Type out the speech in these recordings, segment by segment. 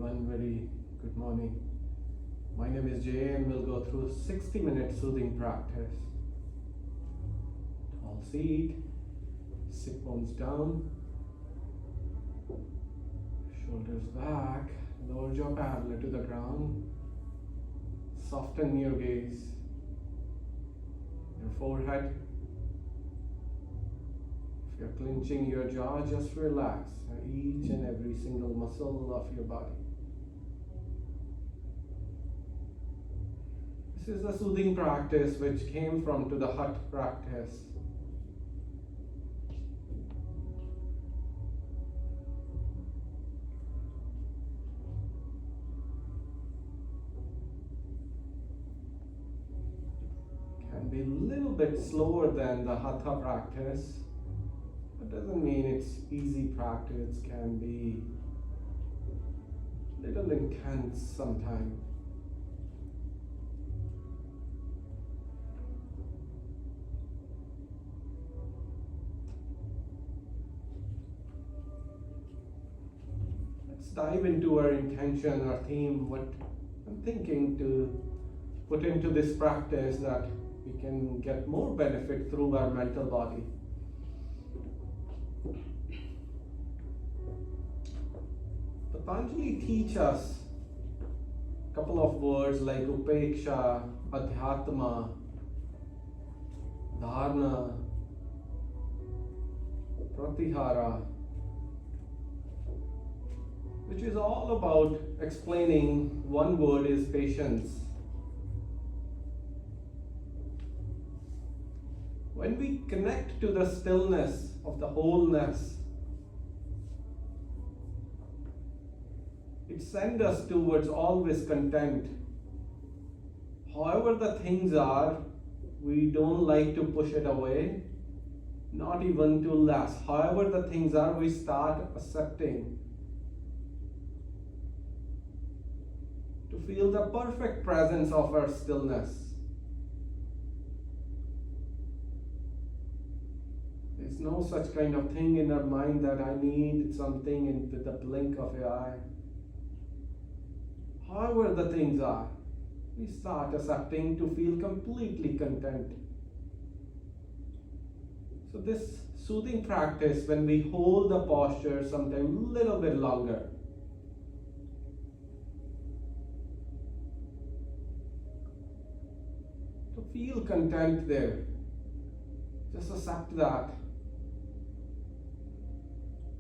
everyone, very good morning. My name is Jay and we'll go through 60-minute soothing practice. Tall seat, sit bones down, shoulders back, lower jaw parallel to the ground, soften your gaze, your forehead. If you're clenching your jaw, just relax each and every single muscle of your body. This is a soothing practice which came from to the hut practice. Can be a little bit slower than the hatha practice. It doesn't mean it's easy practice. It can be a little intense sometimes. Let's dive into our intention, our theme, what I'm thinking to put into this practice that we can get more benefit through our mental body. Patanjali teach us a couple of words like upeksha, adhyatma, dharana, pratihara, which is all about explaining one word is patience. When we connect to the stillness of the wholeness, it sends us towards always content. However the things are, we don't like to push it away, not even to less. However the things are, we start accepting. To feel the perfect presence of our stillness. There's no such kind of thing in our mind that I need something in with the blink of your eye. However the things are, we start accepting to feel completely content. So this soothing practice, when we hold the posture sometimes a little bit longer, to feel content there, just accept that.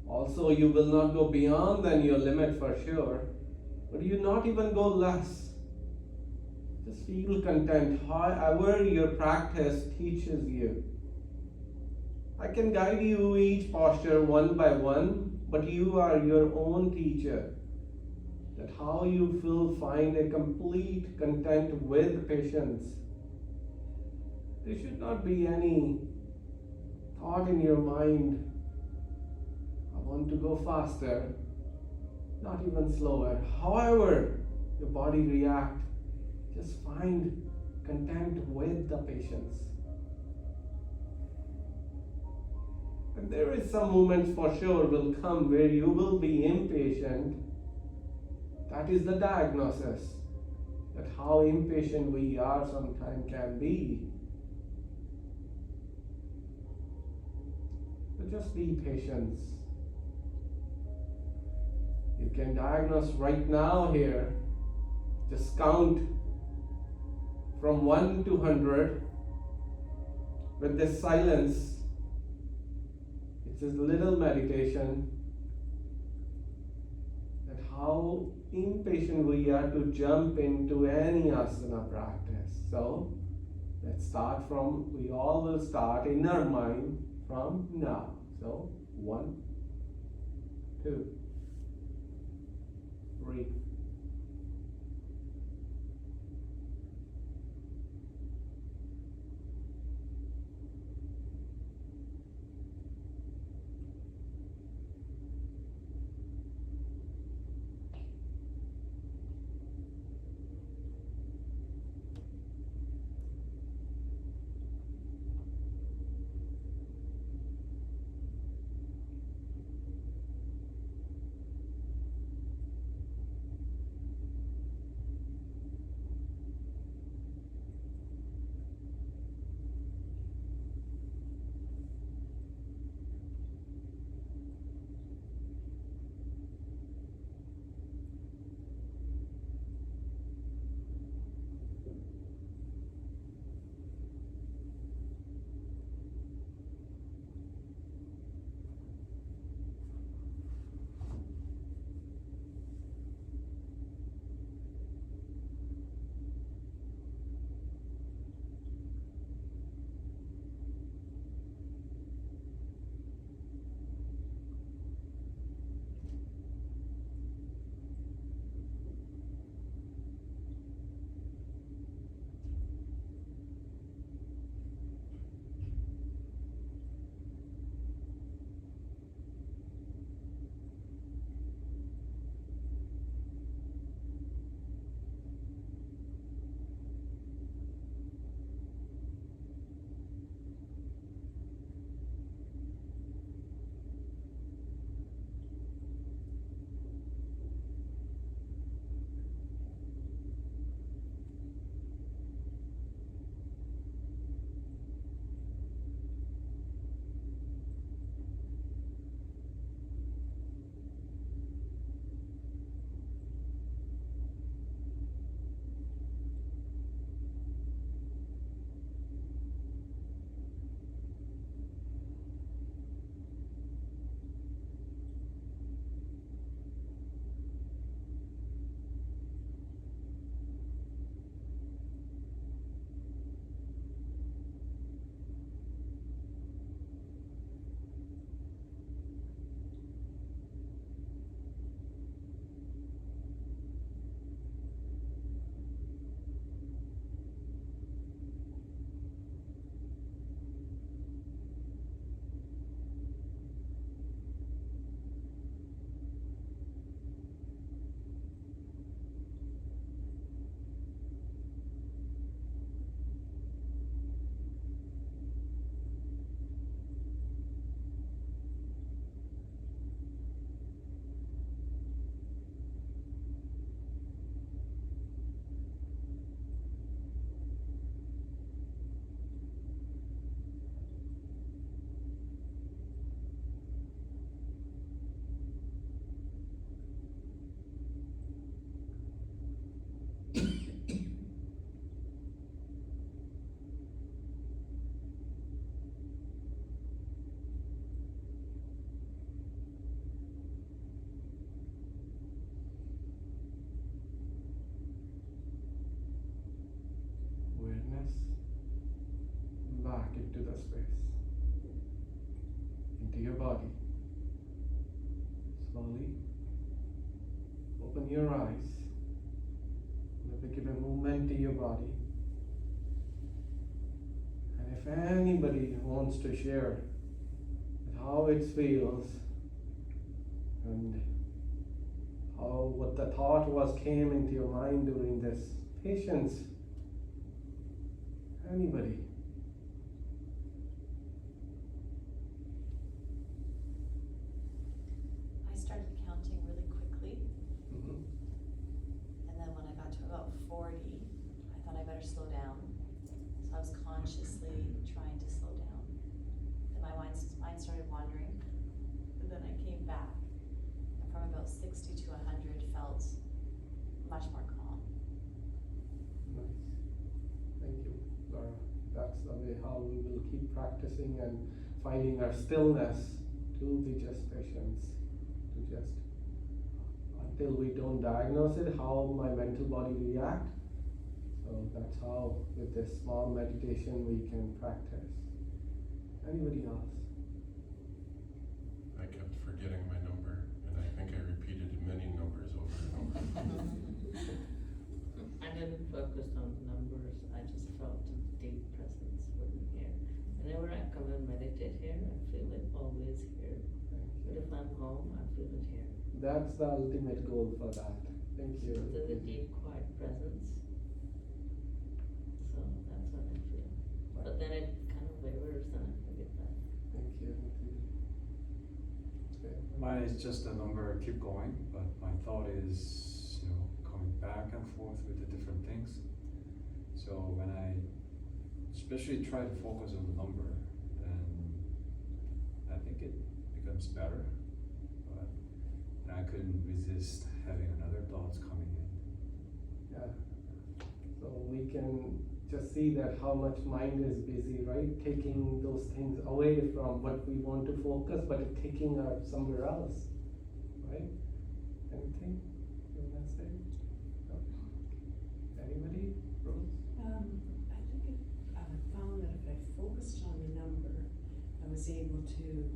Also, you will not go beyond than your limit for sure. But you not even go less. Just feel content however your practice teaches you. I can guide you each posture one by one, but you are your own teacher. That how you will find a complete content with patience. There should not be any thought in your mind, I want to go faster. Not even slower. However your body reacts, just find content with the patience. And there is some moments for sure will come where you will be impatient. That is the diagnosis. That how impatient we are sometimes can be. But just be patient. You can diagnose right now here. Just count from 1 to 100 with this silence. It's a little meditation that how impatient we are to jump into any asana practice. So let's start from, we all will start in our mind from now. So 1, 2, 3. space into your body. Slowly open your eyes. Give a movement to your body. And if anybody wants to share how it feels and how what the thought was came into your mind during this patience, anybody. I started counting really quickly. And then when I got to about 40, I thought I better slow down. So I was consciously trying to slow down. Then my mind started wandering. And then I came back. And from about 60 to 100 felt much more calm. Nice. Thank you, Laura. That's the way how we will keep practicing and finding our stillness to be just patience, to just until we don't diagnose it, how my mental body react. So that's how with this small meditation we can practice. Anybody else? I kept forgetting my number, and I think I repeated many numbers over and over. I didn't focus on numbers, I just felt a deep presence within here. Whenever I come and meditate here, I feel it always here. But if I'm home, I feel it here. That's the ultimate goal for that. Thank you. There's a deep, quiet presence. So that's what I feel. But then it kind of wavers and I forget that. Thank you. Okay. Mine is just a number, keep going, but my thought is, coming back and forth with the different things. So when I especially try to focus on the number, then I think it becomes better. But I couldn't resist having another thoughts coming in. Yeah. So we can just see that how much mind is busy, right? Taking those things away from what we want to focus, but it's taking us somewhere else, right? Anything you want to say? No? Anybody? Rose? I think I found that if I focused on the number, I was able to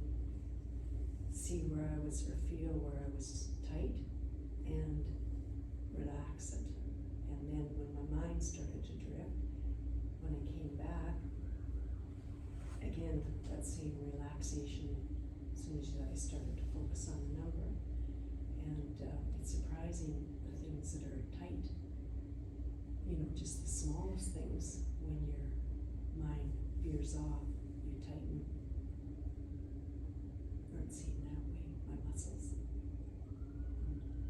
see where I was, or feel where I was tight and relax it. And then when my mind started to drift, when I came back, again, that same relaxation as soon as I started to focus on the number. And it's surprising the things that are tight, just the smallest things, when your mind veers off, you tighten. Or it seemed that way, my muscles.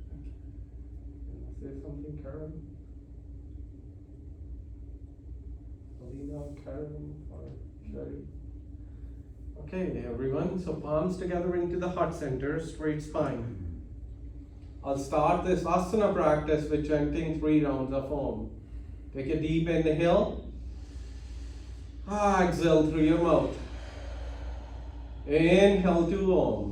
Thank you. You want to say something, Karen? Alina, Karen, or Sherry? Okay, everyone, so palms together into the heart center, straight spine. I'll start this asana practice with chanting 3 rounds of Om. Take a deep inhale. Exhale through your mouth. Inhale to Om.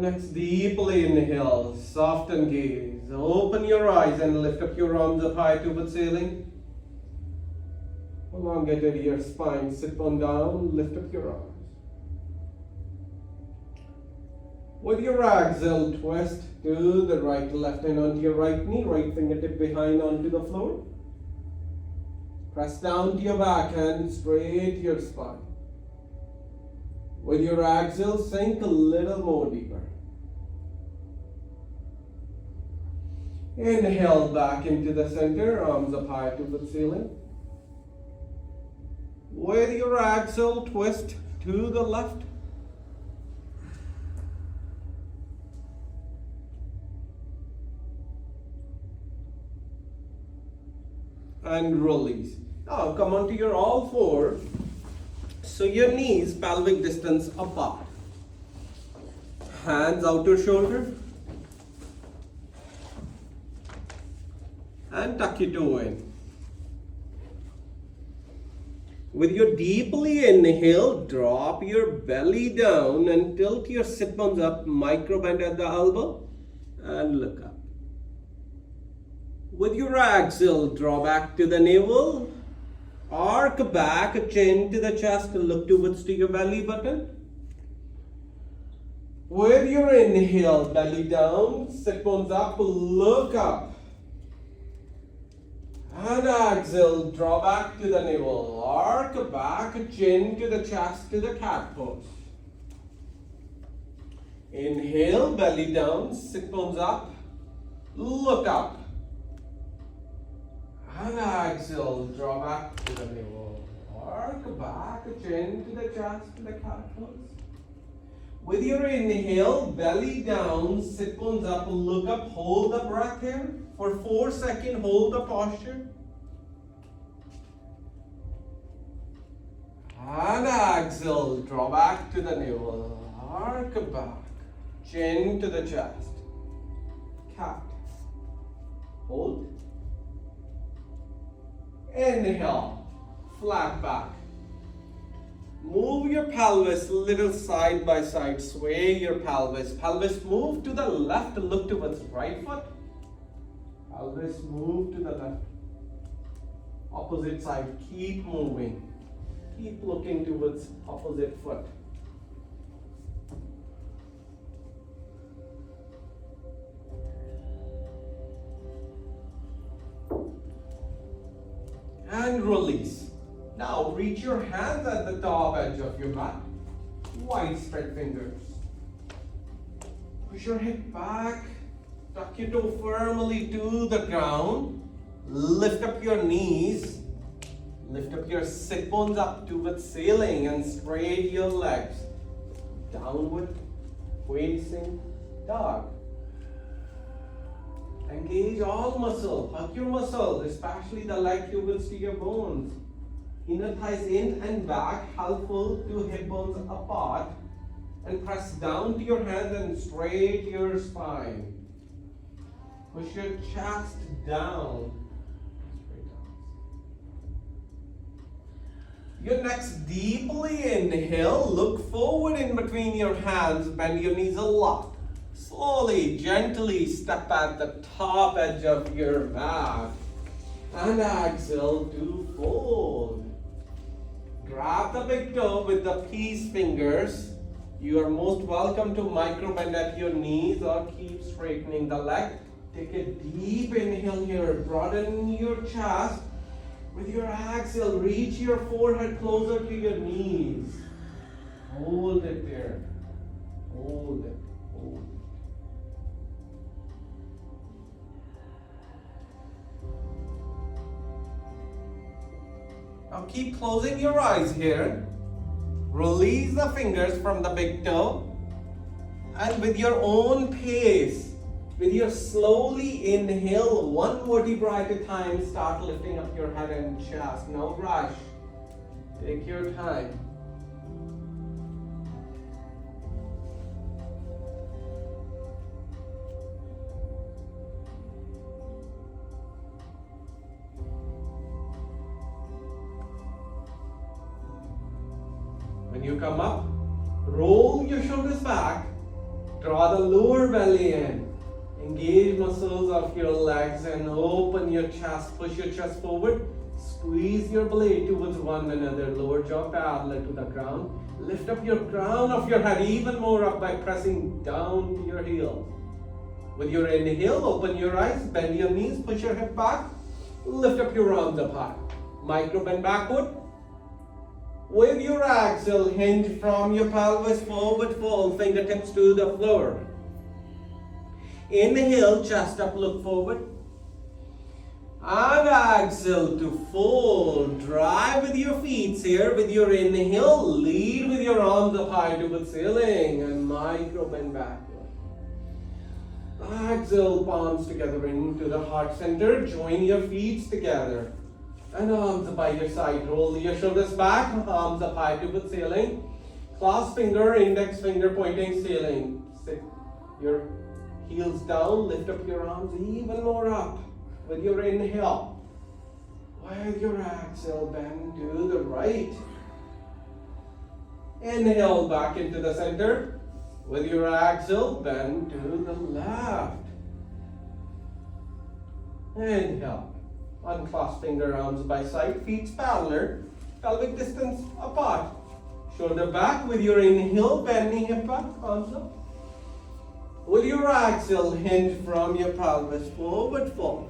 Next, deeply inhale, soften gaze, open your eyes and lift up your arms up high towards ceiling. Elongated your spine, sit on down, lift up your arms. With your exhale, twist to the right, left hand onto your right knee, right fingertip behind onto the floor. Press down to your back hand, straight your spine. With your exhale, sink a little more deeper. Inhale back into the center, arms up high to the ceiling. With your axle, twist to the left. And release. Now come onto your all fours. So your knees pelvic distance apart. Hands outer shoulder. And tuck your toe in. With your deeply inhale, drop your belly down and tilt your sit bones up, micro bend at the elbow and look up. With your exhale, draw back to the navel, arc back, chin to the chest, look towards to your belly button. With your inhale, belly down, sit bones up, look up. And exhale, draw back to the navel, arc back, chin to the chest, to the cat pose. Inhale, belly down, sit bones up, look up. And exhale, draw back to the navel, arc back, chin to the chest, to the cat pose. With your inhale, belly down, sit bones up, look up, hold the breath here. For 4 seconds, hold the posture. And exhale, draw back to the navel, arc back, chin to the chest, cat, hold. Inhale, flat back. Move your pelvis a little side by side, sway your pelvis. Pelvis move to the left, look towards right foot. Pelvis move to the left. Opposite side, keep moving. Keep looking towards opposite foot. And release. Now reach your hands at the top edge of your mat. Wide spread fingers. Push your hip back. Tuck your toe firmly to the ground. Lift up your knees. Lift up your sit bones up towards ceiling and straight your legs. Downward facing dog. Engage all muscle. Hug your muscles, especially the leg towards to your bones. Inner thighs in and back, helpful to hip bones apart. And press down to your hands and straight your spine. Push your chest down. Your next deeply inhale, look forward in between your hands, bend your knees a lot. Slowly, gently step at the top edge of your mat. And exhale to fold. Grab the big toe with the peace fingers. You are most welcome to micro bend at your knees or keep straightening the leg. Take a deep inhale here, broaden your chest. With your exhale, reach your forehead closer to your knees. Hold it there. Hold it. Hold it. Now keep closing your eyes here. Release the fingers from the big toe. And with your own pace, with your slowly inhale, one vertebra at a time, start lifting up your head and chest. No rush. Take your time. When you come up, roll your shoulders back, draw the lower belly in. Engage muscles of your legs and open your chest. Push your chest forward. Squeeze your blade towards one another. Lower jaw parallel to the ground. Lift up your crown of your head even more up by pressing down to your heels. With your inhale, open your eyes, bend your knees, push your hip back. Lift up your arms up high. Micro bend backward. With your exhale, hinge from your pelvis, forward fold, fingertips to the floor. Inhale, chest up, look forward. And exhale to fold. Drive with your feet here. With your inhale, lead with your arms up high to the ceiling and micro bend backward. Exhale, palms together into the heart center. Join your feet together. And arms by your side. Roll your shoulders back. Arms up high to the ceiling. Clasp finger, index finger pointing ceiling. Sit your heels down. Lift up your arms even more up. With your inhale. With your exhale, bend to the right. Inhale back into the center. With your exhale, bend to the left. Inhale. Unclasp finger, arms by side, feet parallel, pelvic distance apart. Shoulder back with your inhale, bending hip back, arms up. With your exhale, hinge from your pelvis, forward fold.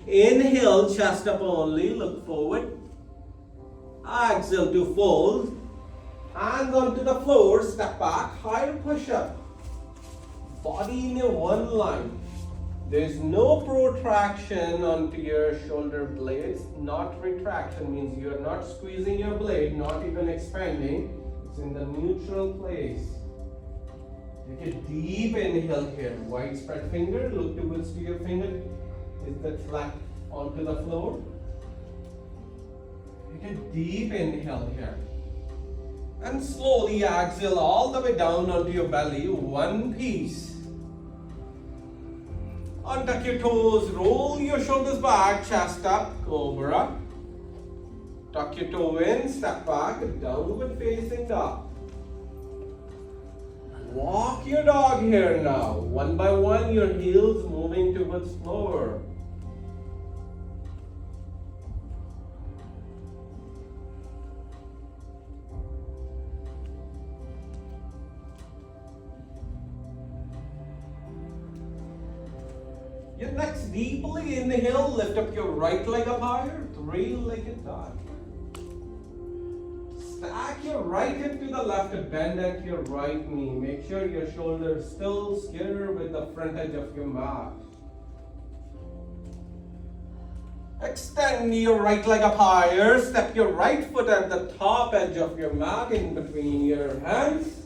Inhale, chest up only, look forward. Exhale to fold. Hands onto the floor, step back, higher push up. Body in a one line. There's no protraction onto your shoulder blades, not retraction, means you're not squeezing your blade, not even expanding. It's in the neutral place. Take a deep inhale here. Widespread finger, look towards your finger. Is that flat onto the floor? Take a deep inhale here. And slowly exhale all the way down onto your belly, one piece. Untuck your toes, roll your shoulders back, chest up, cobra. Tuck your toe in, step back, downward facing dog. Walk your dog here now. One by one, your heels moving towards floor. Your next deeply inhale, lift up your right leg up higher, three-legged dog. Stack your right hip to the left, bend at your right knee. Make sure your shoulders still square with the front edge of your mat. Extend your right leg up higher, step your right foot at the top edge of your mat in between your hands.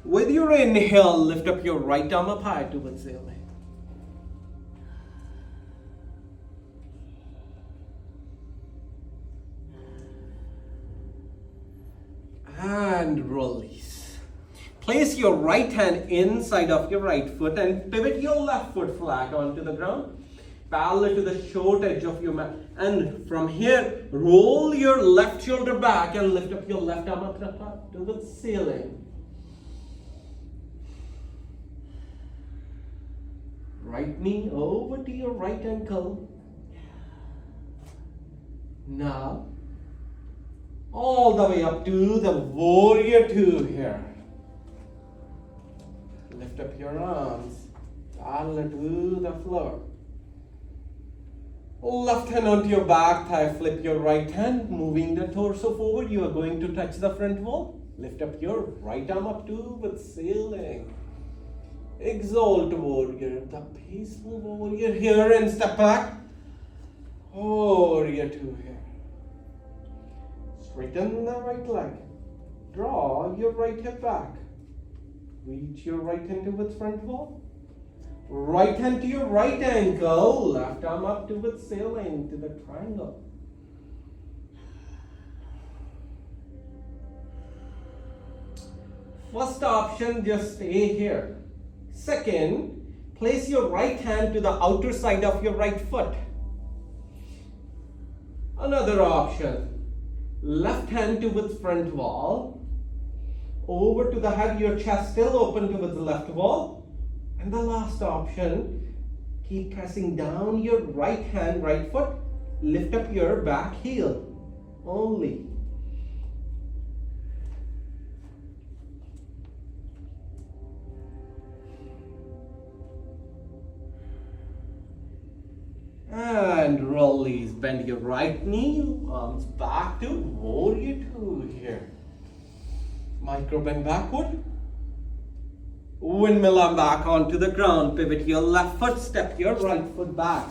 With your inhale, lift up your right arm up high towards the ceiling. And release. Place your right hand inside of your right foot and pivot your left foot flat onto the ground. Parallel to the short edge of your mat. And from here, roll your left shoulder back and lift up your left arm up to the ceiling. Right knee over to your right ankle. Now, all the way up to the warrior two here. Lift up your arms, parallel to the floor. Left hand onto your back thigh, flip your right hand, moving the torso forward. You are going to touch the front wall. Lift up your right arm up to the ceiling. Exalt warrior, the peaceful warrior here and step back. Warrior two here. Straighten the right leg. Draw your right hip back. Reach your right hand towards front wall. Right hand to your right ankle. Left arm up towards ceiling to the triangle. First option, just stay here. Second, place your right hand to the outer side of your right foot. Another option, left hand towards front wall, over to the head, your chest still open towards the left wall. And the last option, keep pressing down your right hand, right foot, lift up your back heel only. And release. Bend your right knee, arms back to warrior two here. Micro bend backward. Windmill arm back onto the ground. Pivot your left foot, step your right foot back.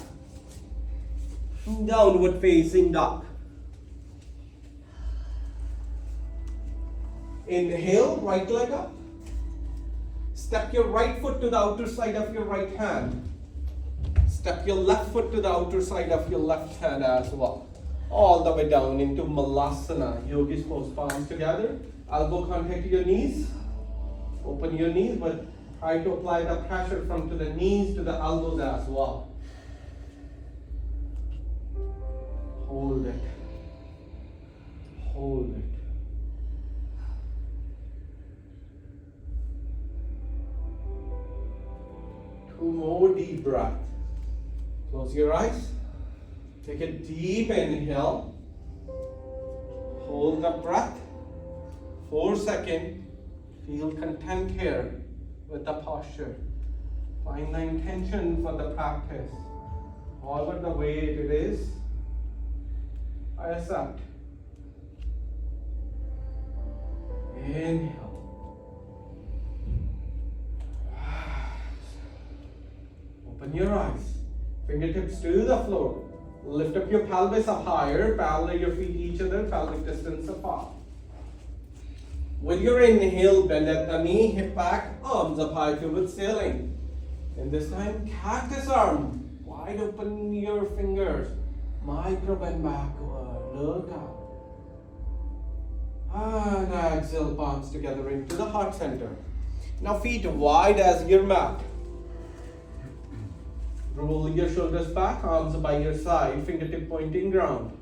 Downward facing dog. Inhale, right leg up. Step your right foot to the outer side of your right hand. Step your left foot to the outer side of your left hand as well. All the way down into Malasana. Yogi's pose, palms together. Elbow contact to your knees. Open your knees, but try to apply the pressure from to the knees to the elbows as well. Hold it. Hold it. Two more deep breaths. Close your eyes. Take a deep inhale. Hold the breath. 4 seconds. Feel content here with the posture. Find the intention for the practice. However the way it is, I accept. Inhale. Open your eyes. Fingertips to the floor. Lift up your pelvis up higher. Parallel your feet each other, pelvic distance apart. With your inhale, bend at the knee, hip back, arms up high towards ceiling. And this time, cactus arm. Wide open your fingers. Micro bend backward. Look up. And exhale, palms together into the heart center. Now feet wide as your mat. Roll your shoulders back, arms by your side, fingertip pointing ground.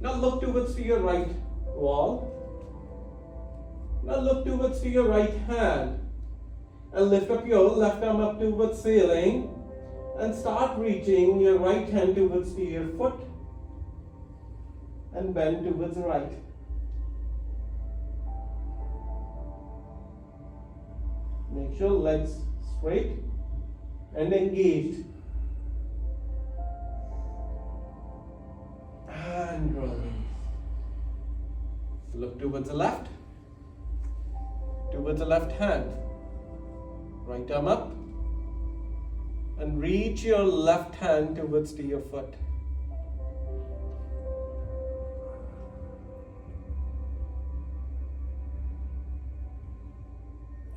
Now look towards to your right wall. Now look towards to your right hand. And lift up your left arm up towards ceiling. And start reaching your right hand towards to your foot. And bend towards the right. Make sure legs straight and engaged. And release. Look towards the left. Towards the left hand. Right arm up. And reach your left hand towards to your foot.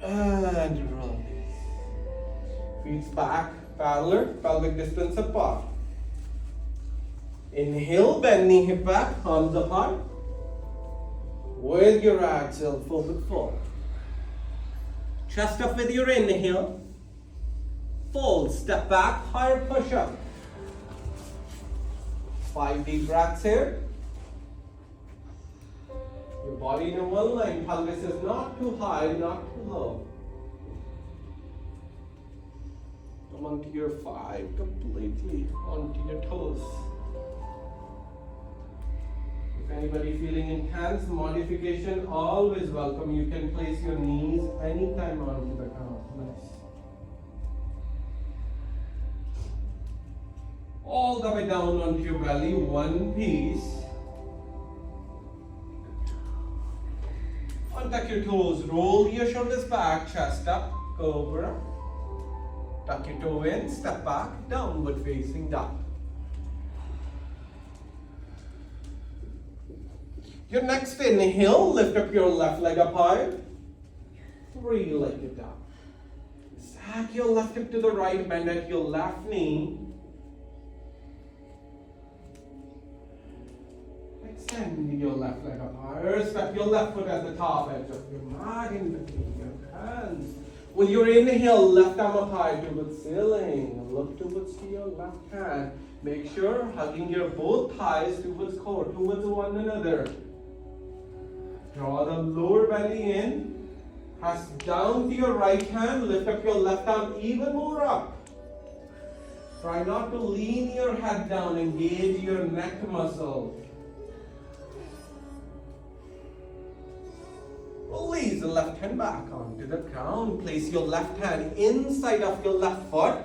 And release. Feet back, parallel, pelvic distance apart. Inhale, bend knee, hip back, arms apart. With your exhale, forward fold. Chest up with your inhale. Fold, step back, higher push up. 5 deep breaths here. Your body in a one line, pelvis is not too high, not too low. Come onto your 5 completely, onto your toes. If anybody feeling intense modification, always welcome. You can place your knees anytime onto the ground. Nice. All the way down onto your belly, one piece. Untuck your toes, roll your shoulders back, chest up, cobra. Tuck your toe in, step back, downward facing dog. Your next inhale, lift up your left leg up high. 3-legged dog. Sag your left hip to the right, bend at your left knee. Extend your left leg up higher. Step your left foot at the top edge of your mat in between your hands. With your inhale, left arm up high towards ceiling. Look towards to your left hand. Make sure hugging your both thighs towards core, towards one another. Draw the lower belly in. Press down to your right hand. Lift up your left arm even more up. Try not to lean your head down. Engage your neck muscle. Release the left hand back onto the ground. Place your left hand inside of your left foot.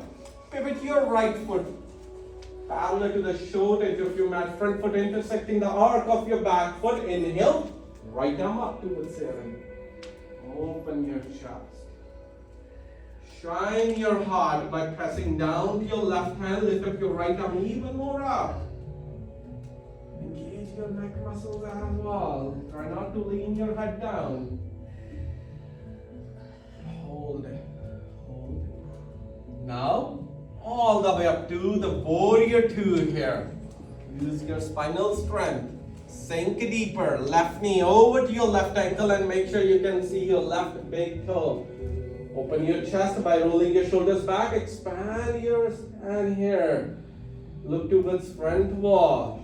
Pivot your right foot parallel to the short edge of your mat. Front foot intersecting the arc of your back foot. Inhale. Right arm up towards ceiling. Open your chest. Shine your heart by pressing down to your left hand. Lift up your right arm even more up. Engage your neck muscles as well. Try not to lean your head down. Hold it. Hold it. Now, all the way up to the warrior two here. Use your spinal strength. Sink deeper. Left knee over to your left ankle and make sure you can see your left big toe. Open your chest by rolling your shoulders back. Expand your stand here. Look towards front wall.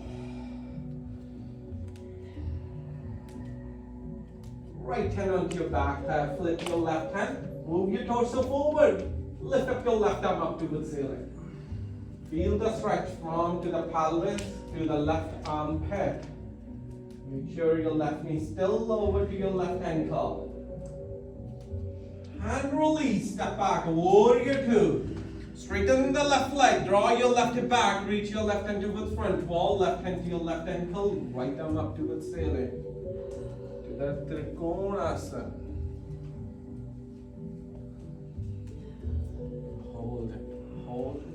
Right hand onto your back thigh. Flip your left hand. Move your torso forward. Lift up your left arm up towards ceiling. Feel the stretch from to the pelvis to the left armpit. Make sure your left knee still over to your left ankle. Hand release, step back, warrior two. Straighten the left leg, draw your left hip back, reach your left hand towards front wall, left hand to your left ankle, right arm up towards ceiling. To the Trikonasana. Hold it, hold it.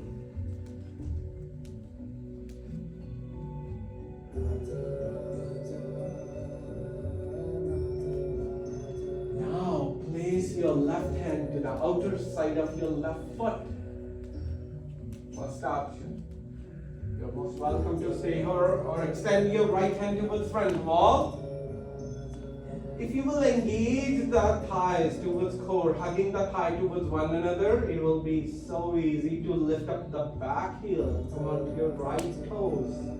Now place your left hand to the outer side of your left foot. First option. You're most welcome to stay here or extend your right hand towards front wall. If you will engage the thighs towards core, hugging the thigh towards one another, it will be so easy to lift up the back heel. Come on to your right toes.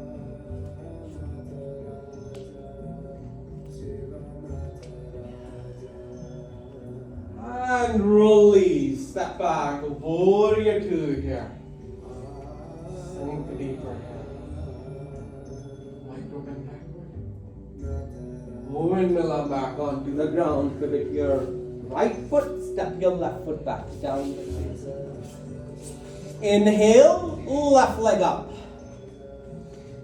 And release. Step back. Warrior two here. Sink deeper. Micro bend backward. Moving the leg back onto the ground. Pivot your right foot. Step your left foot back. Down the face. Inhale. Left leg up.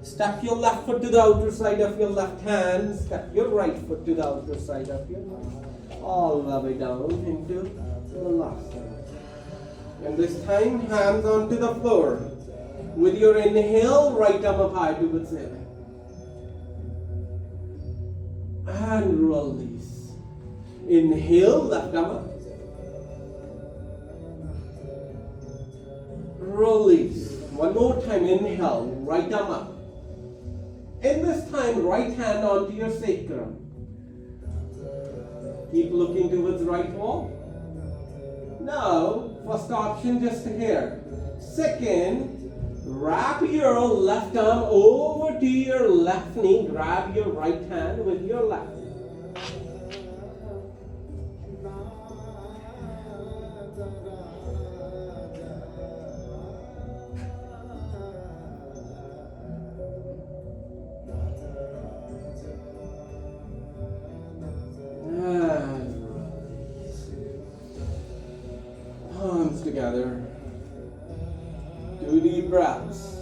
Step your left foot to the outer side of your left hand. Step your right foot to the outer side of your right. All the way down into the left side. And this time, hands onto the floor. With your inhale, right arm up high towards ceiling. And release. Inhale, left arm up. Release. One more time, inhale, right arm up. In this time, right hand onto your sacrum. Keep looking towards right wall. Now, first option just here. Second, wrap your left arm over to your left knee. Grab your right hand with your left. Palms together. 2 deep breaths.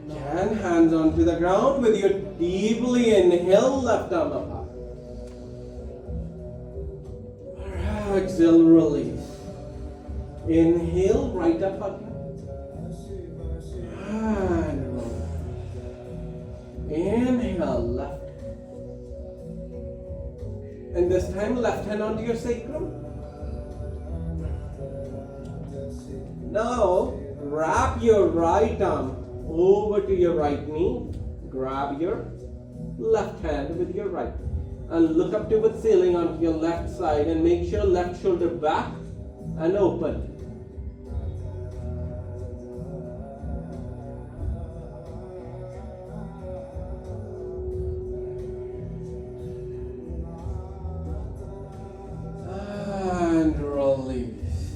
Again, hands onto the ground with your deeply inhale, left arm up high. Exhale, release. Inhale, right up again. And roll. Inhale, left. And this time, left hand onto your sacrum. Now, wrap your right arm over to your right knee. Grab your left hand with your right. And look up to the ceiling on your left side and make sure left shoulder back and open. Release.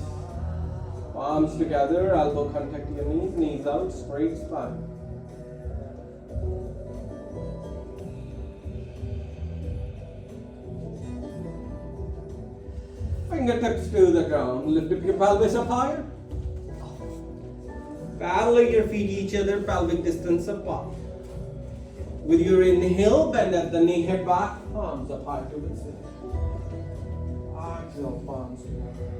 Palms together, elbow contact your knees, knees out, straight spine. Fingertips to the ground. Lift up your pelvis up higher. Parallel your feet each other, pelvic distance apart. With your inhale, bend at the knee, hip back, palms up high to the ceiling. Exhale, palms together.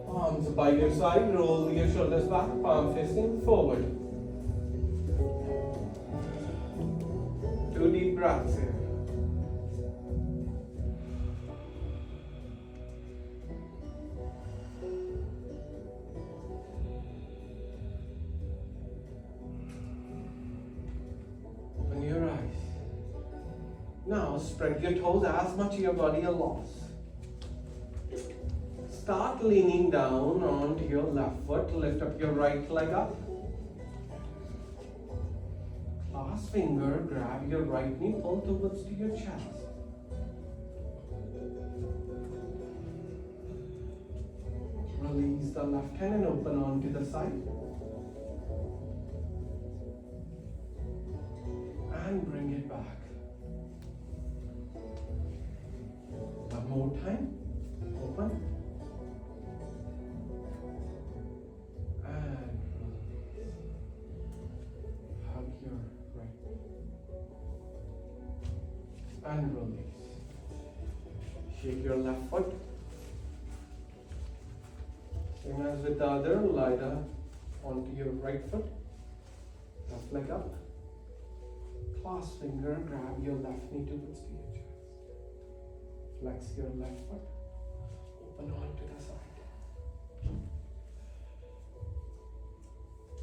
Palms by your side, roll your shoulders back, palm facing forward. 2 deep breaths here. Open your eyes. Now spread your toes as much your body allows. Start leaning down onto your left foot. Lift up your right leg up. Last finger, grab your right knee, pull towards to your chest. Release the left hand and open onto the side. And bring it back. One more time. Open. And hug your right knee. And release. Shake your left foot. Same as with the other, lie down onto your right foot. Left leg up. Clasp finger, grab your left knee towards your chest. Flex your left foot. Open onto the side.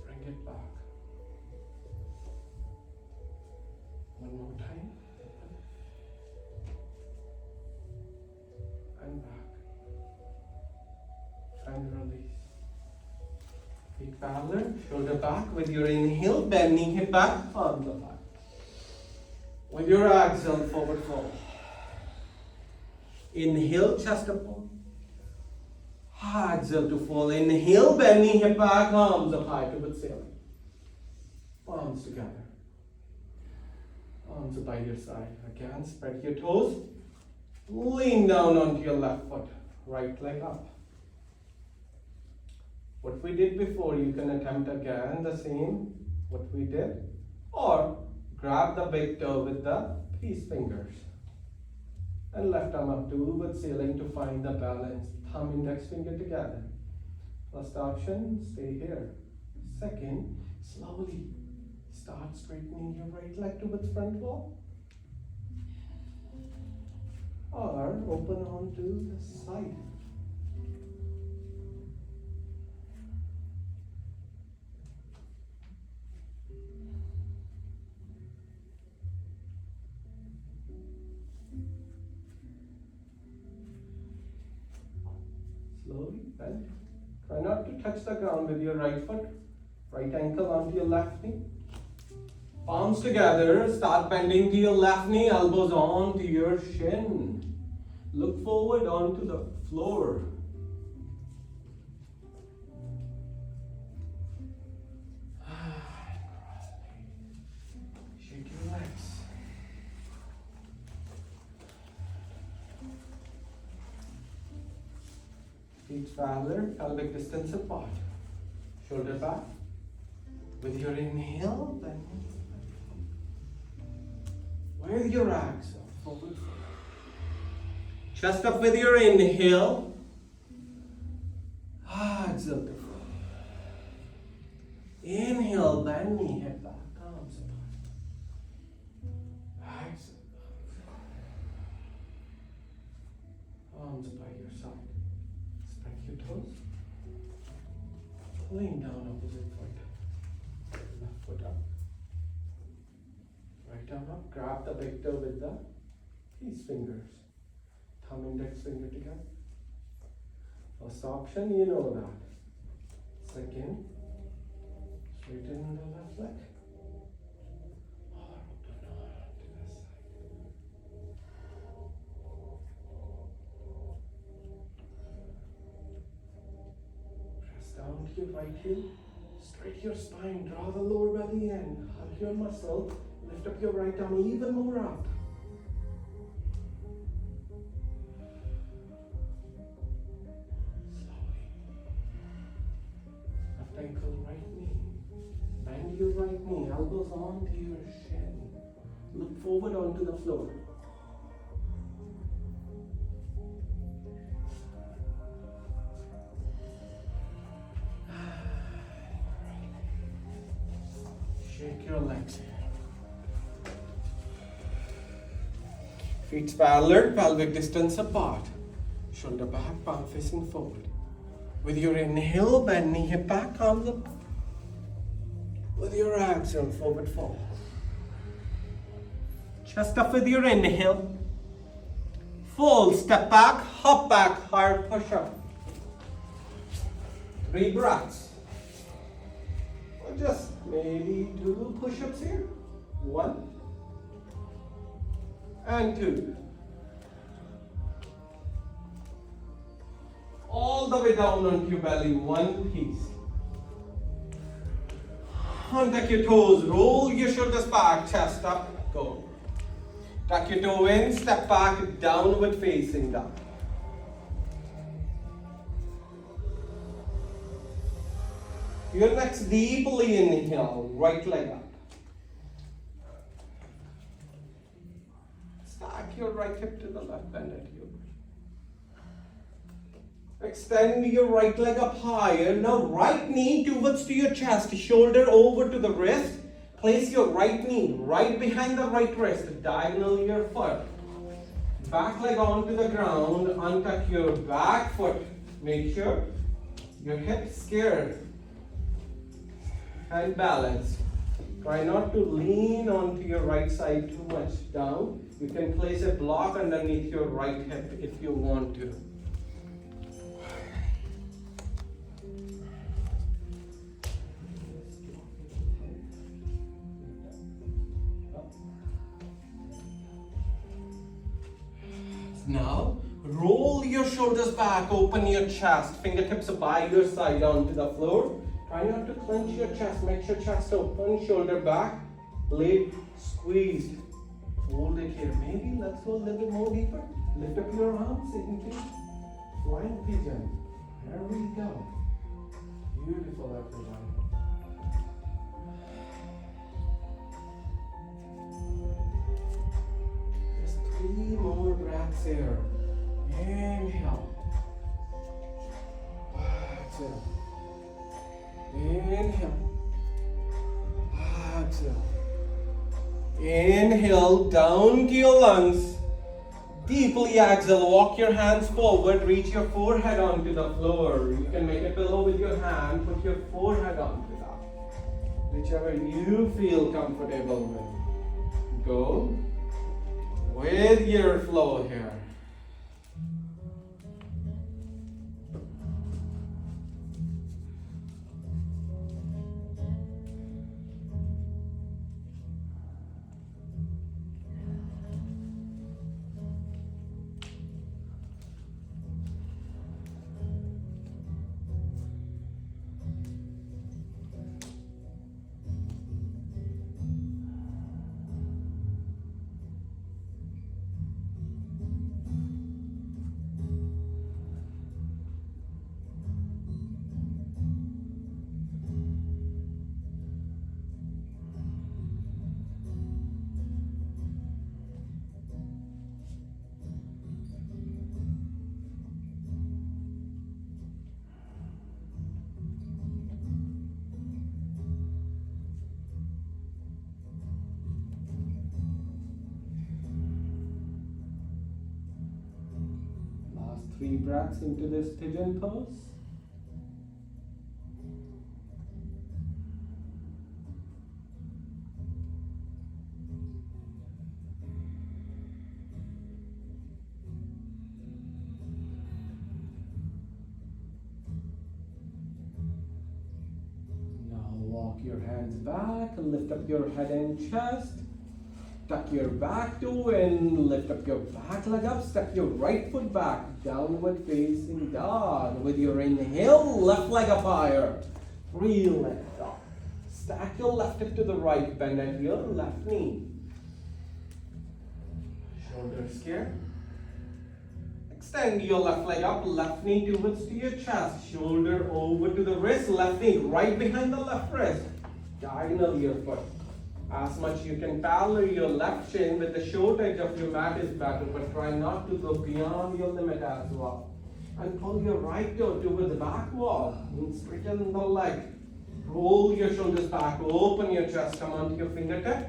Bring it back. One more time. Open. And back. And release. Feet parallel, shoulder back. With your inhale, bend knee, hip back, arms up high. With your exhale, forward fold. Inhale, chest up. Exhale to fall. Inhale, bend knee, hip back, arms up high towards ceiling. Palms together. Arms by your side. Again, spread your toes. Lean down onto your left foot. Right leg up. What we did before, you can attempt again the same, what we did. Or grab the big toe with the peace fingers. And left arm up towards ceiling to find the balance. Thumb, index finger together. First option, stay here. Second, slowly start straightening your right leg towards front wall. Or open onto the side. Slowly bend. Try not to touch the ground with your right foot. Right ankle onto your left knee. Palms together. Start bending to your left knee. Elbows onto your shin. Look forward onto the floor. Shake your legs. Feet parallel, pelvic distance apart. Shoulder back. With your inhale, bend. With your exhale, forward fold. Chest up with your inhale. Exhale to fold. Inhale, bend knee, hip back, arms apart. Exhale. Arms by your side. Spread your toes. Lean down opposite foot. Left foot up. Right arm up. Grab the big toe with the peace fingers. Thumb, index finger together. First option, you know that. Second, straighten the left leg. Or open on to the side. Press down to your right heel. Straight your spine. Draw the lower belly in. Hug your muscle. Lift up your right arm even more up. Ankle, right knee. Bend your right knee, elbow elbows onto your shin. Look forward onto the floor. Shake your legs here. Feet parallel, pelvic distance apart. Shoulder back, palm facing forward. With your inhale, bend knee, hip back, arms up. With your exhale, forward fold. Chest up with your inhale. Fold, step back, hop back, hard push up. 3 breaths. Or just maybe 2 push-ups here. 1 and 2. All the way down onto your belly, one piece. Untuck your toes, roll your shoulders back, chest up, go. Tuck your toe in, step back, downward facing dog. Your next deeply inhale, right leg up. Stack your right hip to the left, bend at your extend your right leg up higher. Now right knee towards to your chest, shoulder over to the wrist. Place your right knee right behind the right wrist, diagonal your foot. Back leg onto the ground, untuck your back foot. Make sure your hips squared and balanced. Try not to lean onto your right side too much down. You can place a block underneath your right hip if you want to. Now, roll your shoulders back, open your chest, fingertips by your side onto the floor. Try not to clench your chest, make sure chest open, shoulder back, leg squeezed. Hold it here. Maybe let's go a little bit more deeper. Lift up your arms into flying pigeon. There we go. Beautiful, everyone. Just 3 more breaths here. Inhale. Exhale. Inhale. Exhale. Inhale down to your lungs. Deeply exhale. Walk your hands forward. Reach your forehead onto the floor. You can make a pillow with your hand. Put your forehead onto that. Whichever you feel comfortable with. Go with your flow here. Last 3 breaths into this pigeon pose. Now walk your hands back and lift up your head and chest. Tuck your back toe in, lift up your back leg up, step your right foot back, downward facing dog. With your inhale, left leg up higher, 3 leg dog. Stack your left hip to the right, bend at your left knee. Shoulders square. Extend your left leg up, left knee towards to your chest, shoulder over to the wrist, left knee right behind the left wrist. Diagonal your foot. As much you can parallel your left shin with the short edge of your mat is better, but try not to go beyond your limit as well. And pull your right toe toward the back wall. And straighten the leg. Roll your shoulders back, open your chest, come onto your fingertip.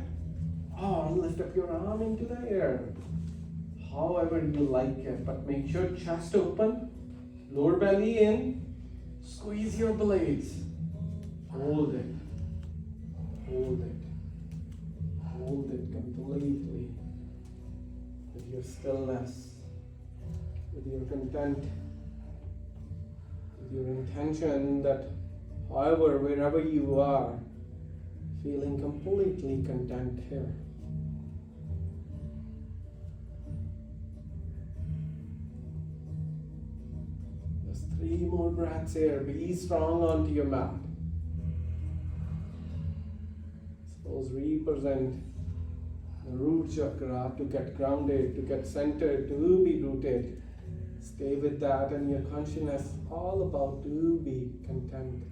Or lift up your arm into the air. However you like it, but make sure chest open, lower belly in, squeeze your blades. Hold it. Hold it. Hold it completely. With your stillness, with your content, with your intention that however, wherever you are, feeling completely content here. Just 3 more breaths here. Be strong onto your mat. Suppose represent the root chakra to get grounded, to get centered, to be rooted. Stay with that and your consciousness all about to be content.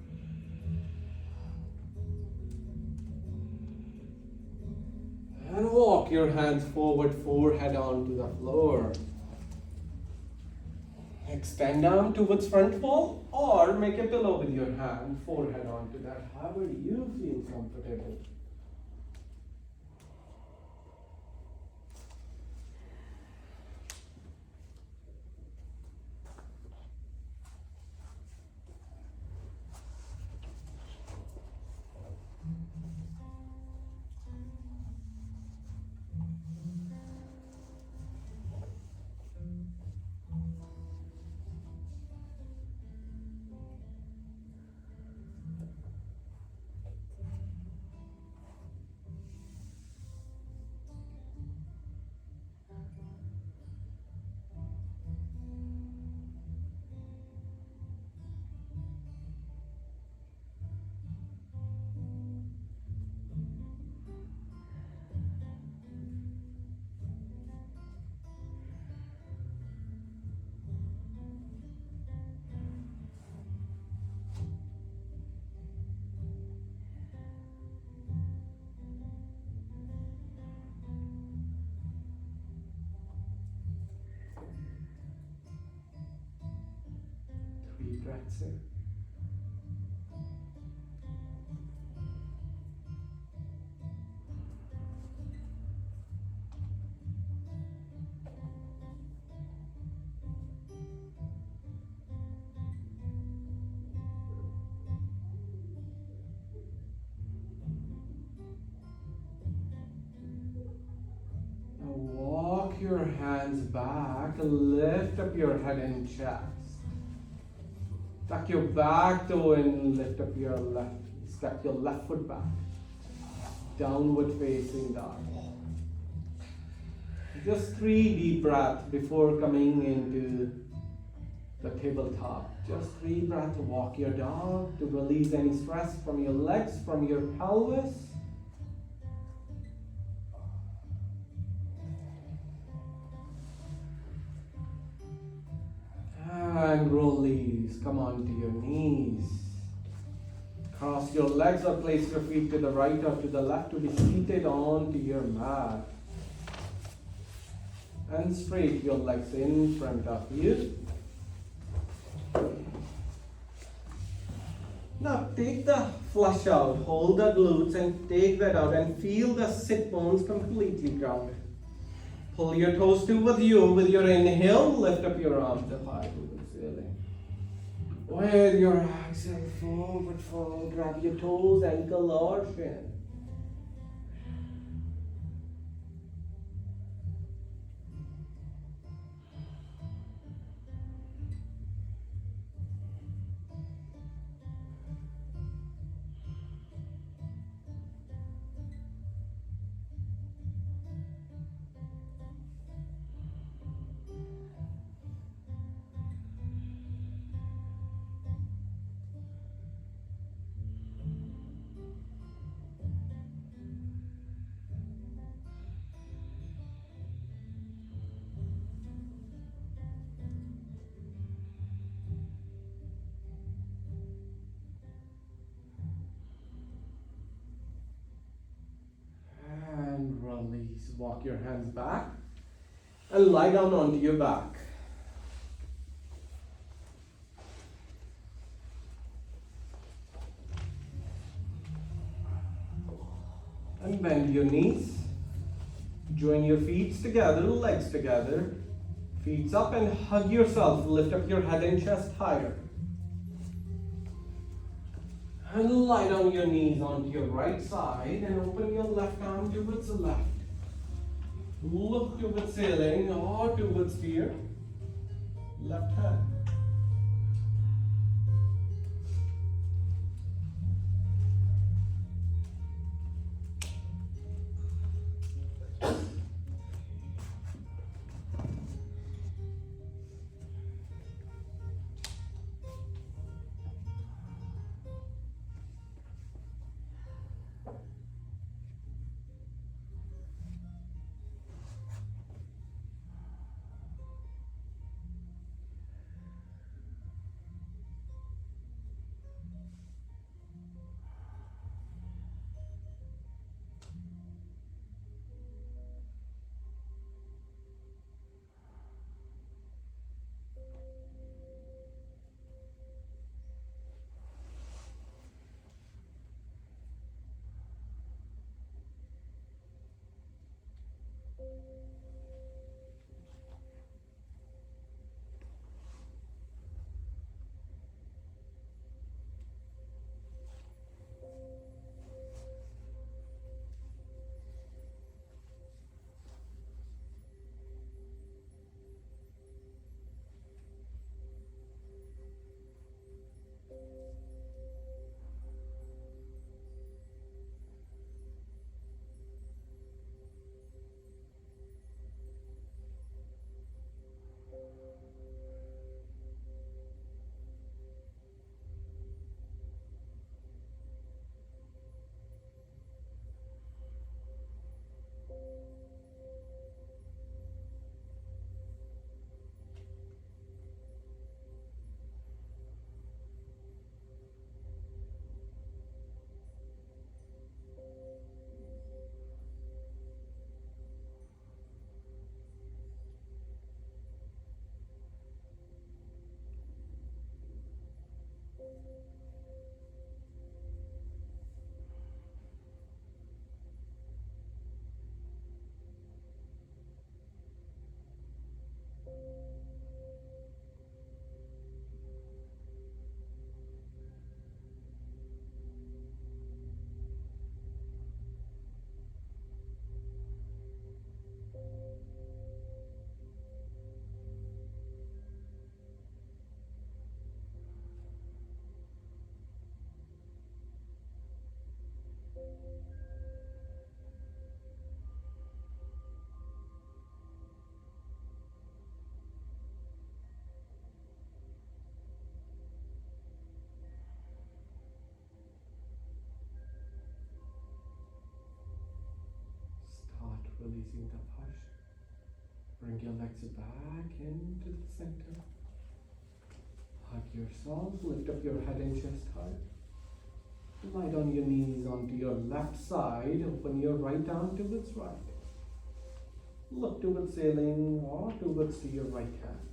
And walk your hands forward, forehead onto the floor. Extend arm towards front wall or make a pillow with your hand, forehead onto that, however you feel comfortable. Breaths in. Now walk your hands back, lift up your head and chest. Tuck your back toe in, lift up your left, step your left foot back. Downward facing dog. Just 3 deep breaths before coming into the tabletop. Just 3 breaths to walk your dog, to release any stress from your legs, from your pelvis. And release. Come on to your knees. Cross your legs or place your feet to the right or to the left to be seated onto your mat. And straight your legs in front of you. Now take the flush out, hold the glutes and take that out and feel the sit bones completely grounded. Pull your toes towards you with your inhale, lift up your arms up high to the ceiling. With your exhale, forward fold, grab your toes, ankle or shin. walk your hands back and lie down onto your back. And bend your knees. Join your feet together, legs together. Feet up and hug yourself. Lift up your head and chest higher. And lie down your knees onto your right side and open your left arm towards the left. Look towards ceiling or towards your left hand. Start releasing the push. Bring your legs back into the center. Hug yourself, lift up your head and chest high. Lie down your knees onto your left side, open your right arm towards right. Look towards ceiling or towards to your right hand.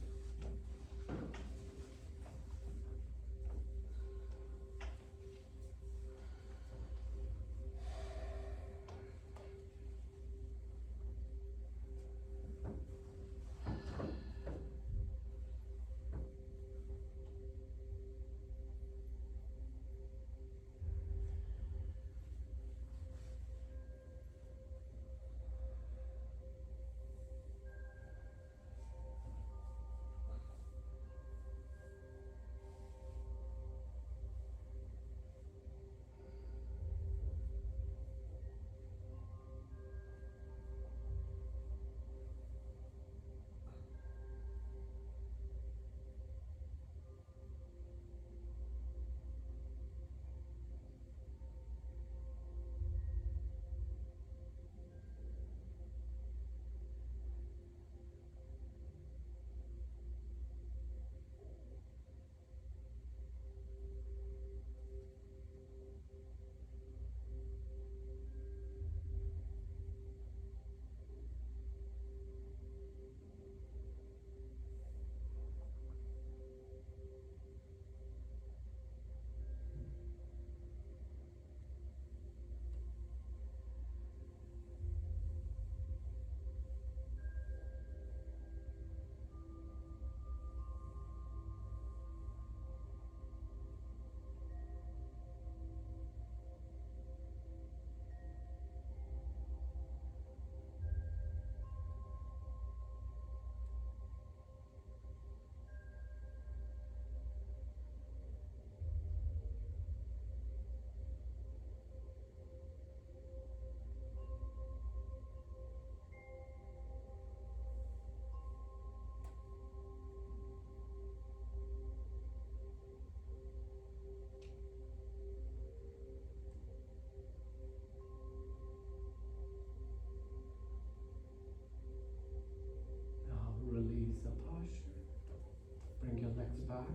legs back.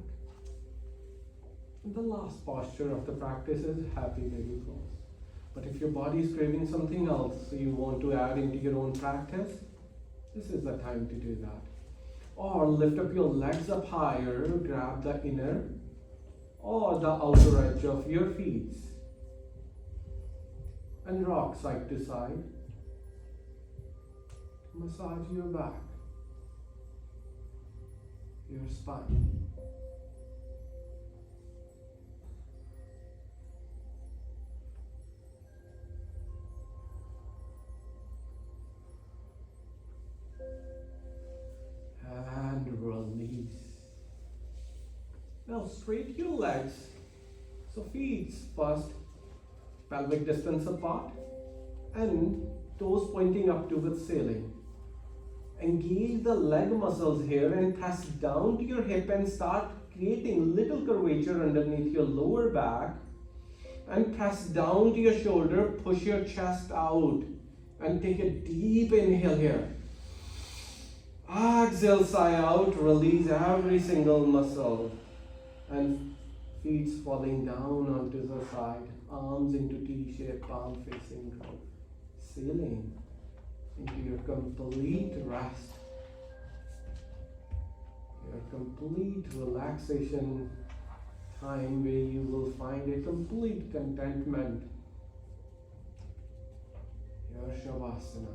And the last posture of the practice is happy baby pose. But if your body is craving something else, so you want to add into your own practice, this is the time to do that. Or lift up your legs up higher, grab the inner or the outer edge of your feet and rock side to side. Massage your back, your spine. And release. Now straight your legs. So feet first, pelvic distance apart, and toes pointing up towards ceiling. Engage the leg muscles here and press down to your hip and start creating little curvature underneath your lower back. And press down to your shoulder, push your chest out and take a deep inhale here. Exhale, sigh out, release every single muscle. And feet falling down onto the side, arms into T-shape, palm facing ceiling, into your complete rest, your complete relaxation time where you will find a complete contentment, your Shavasana.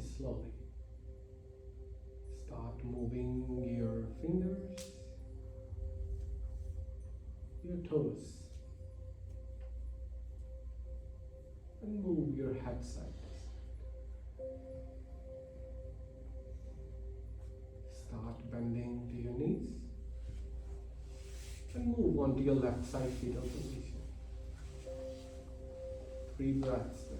slowly. Start moving your fingers, your toes, and move your head side to side. Start bending to your knees and move onto your left side fetal position. 3 breaths there.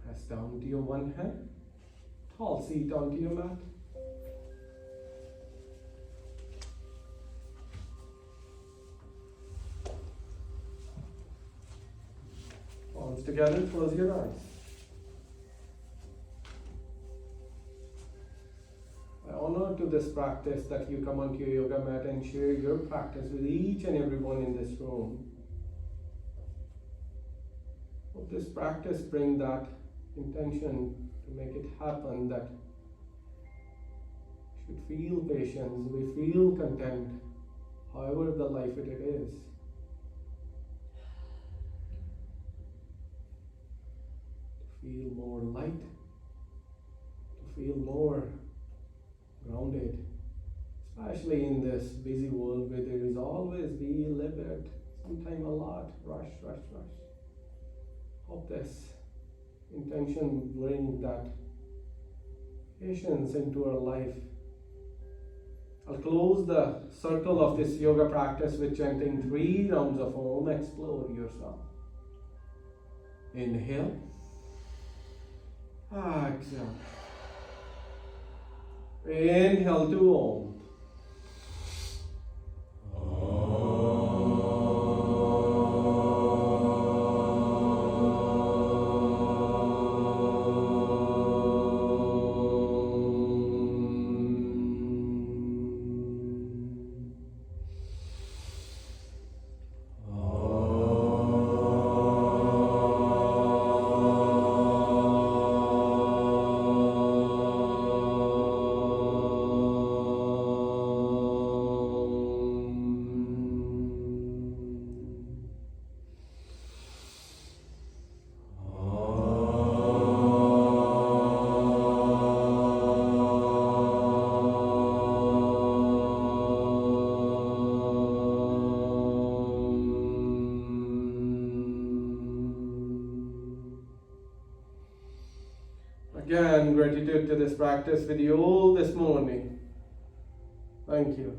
Press down to your one hand. Tall seat onto your mat. Palms together, close your eyes. I honor to this practice that you come onto your yoga mat and share your practice with each and everyone in this room. Hope this practice bring that intention to make it happen, that should feel patience, we feel content, however the life it is. To feel more light, to feel more grounded, especially in this busy world where there is always be a little bit, sometimes a lot, rush. Hope this intention bring that patience into our life. I'll close the circle of this yoga practice with chanting 3 rounds of Om. Explore yourself. Inhale. Exhale. Inhale to Om. Again, gratitude to this practice with you all this morning. Thank you.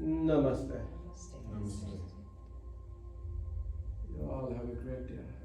Namaste. Stay. Namaste. You all have a great day.